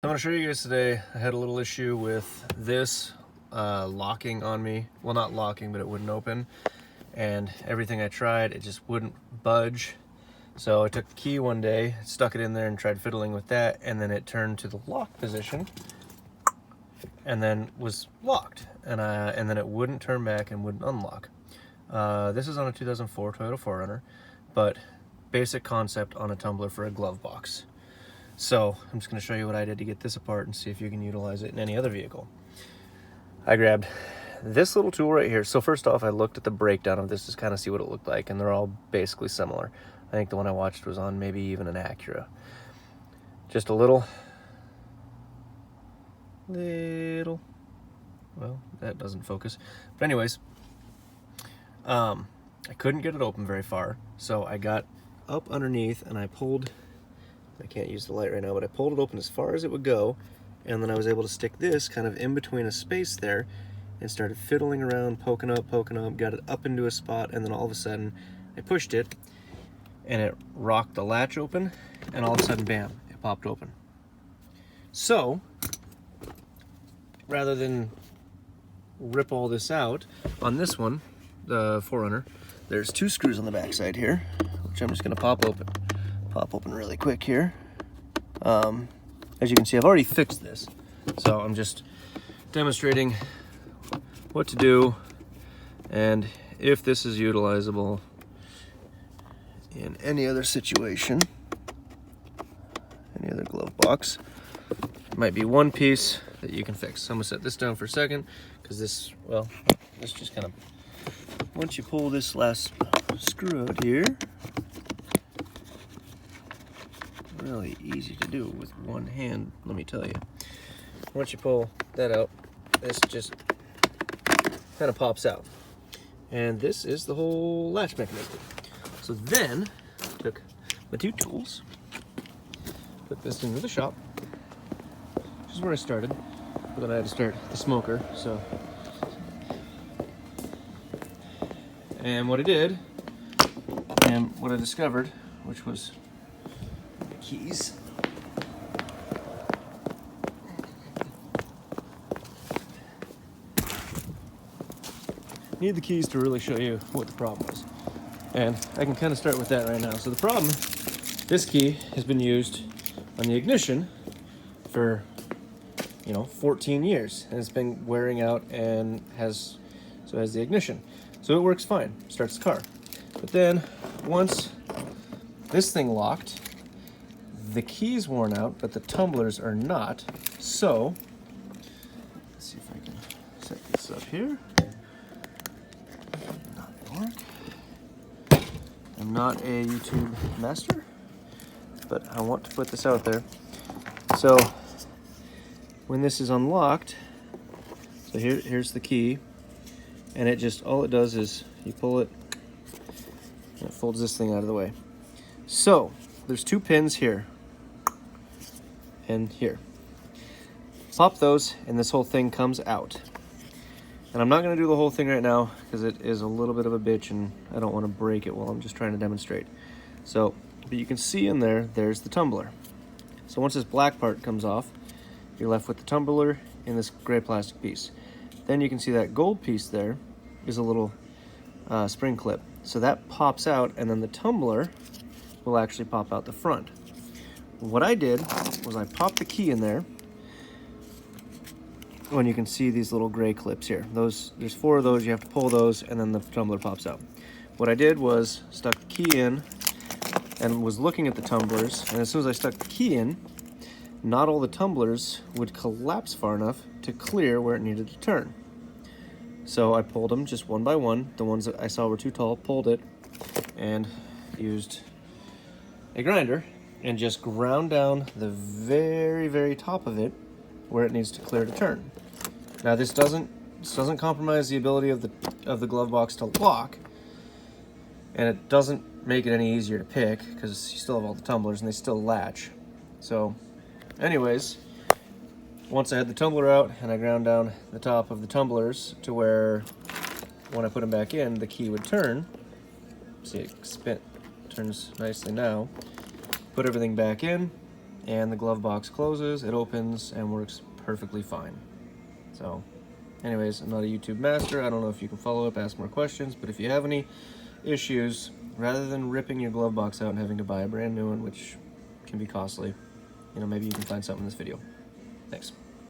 I'm going to show you guys today. I had a little issue with this locking on me. Well, not locking, but it wouldn't open. And everything I tried, it just wouldn't budge. So I took the key one day, stuck it in there and tried fiddling with that, and then it turned to the lock position and then was locked. And then it wouldn't turn back and wouldn't unlock. This is on a 2004 Toyota 4Runner, but basic concept on a tumbler for a glove box. So I'm just going to show you what I did to get this apart and see if you can utilize it in any other vehicle. I grabbed this little tool right here. So first off, I looked at the breakdown of this to kind of see what it looked like, and they're all basically similar. I think the one I watched was on maybe even an Acura. Just a little, well, that doesn't focus. But anyways, I couldn't get it open very far, so I got up underneath and I pulled. I can't use the light right now, but I pulled it open as far as it would go, and then I was able to stick this kind of in between a space there and started fiddling around, poking up, got it up into a spot, and then all of a sudden I pushed it and it rocked the latch open, and all of a sudden, bam, it popped open. So rather than rip all this out, on this one, the 4Runner, there's two screws on the backside here, which I'm just going to pop open really quick here. As you can see, I've already fixed this, so I'm just demonstrating what to do and if this is utilizable in any other situation, any other glove box. It might be one piece that you can fix. So I'm gonna set this down for a second, because this just kind of, once you pull this last screw out here, really easy to do with one hand, let me tell you. Once you pull that out, this just kind of pops out. And this is the whole latch mechanism. So then, I took my two tools, put this into the shop, which is where I started, but then I had to start the smoker, so. And what I did, and what I discovered, which was keys. Need the keys to really show you what the problem was. And I can kind of start with that right now. So the problem, this key has been used on the ignition for, 14 years. And it's been wearing out and has the ignition. So it works fine, starts the car. But then once this thing locked, the key's worn out, but the tumblers are not. So, let's see if I can set this up here. Not work. I'm not a YouTube master, but I want to put this out there. So, when this is unlocked, so here's the key, and all it does is you pull it, and it folds this thing out of the way. So, there's two pins here and here. Pop those and this whole thing comes out. And I'm not going to do the whole thing right now because it is a little bit of a bitch and I don't want to break it while I'm just trying to demonstrate. So, but you can see in there's the tumbler. So once this black part comes off, you're left with the tumbler and this gray plastic piece. Then you can see that gold piece there is a little spring clip. So that pops out, and then the tumbler will actually pop out the front. What I did was I popped the key in there. When you can see these little gray clips here, there's 4 of those. You have to pull those, and then the tumbler pops out. What I did was stuck the key in and was looking at the tumblers, and as soon as I stuck the key in, not all the tumblers would collapse far enough to clear where it needed to turn. So I pulled them just one by one. The ones that I saw were too tall, pulled it, and used a grinder and just ground down the very, very top of it where it needs to clear to turn. Now this doesn't compromise the ability of the glove box to lock, and it doesn't make it any easier to pick because you still have all the tumblers and they still latch. So anyways, once I had the tumbler out and I ground down the top of the tumblers to where when I put them back in, the key would turn. See, it turns nicely now. Put everything back in, and the glove box closes, it opens, and works perfectly fine. So, anyways, I'm not a YouTube master. I don't know if you can follow up, ask more questions, but if you have any issues, rather than ripping your glove box out and having to buy a brand new one, which can be costly, maybe you can find something in this video. Thanks.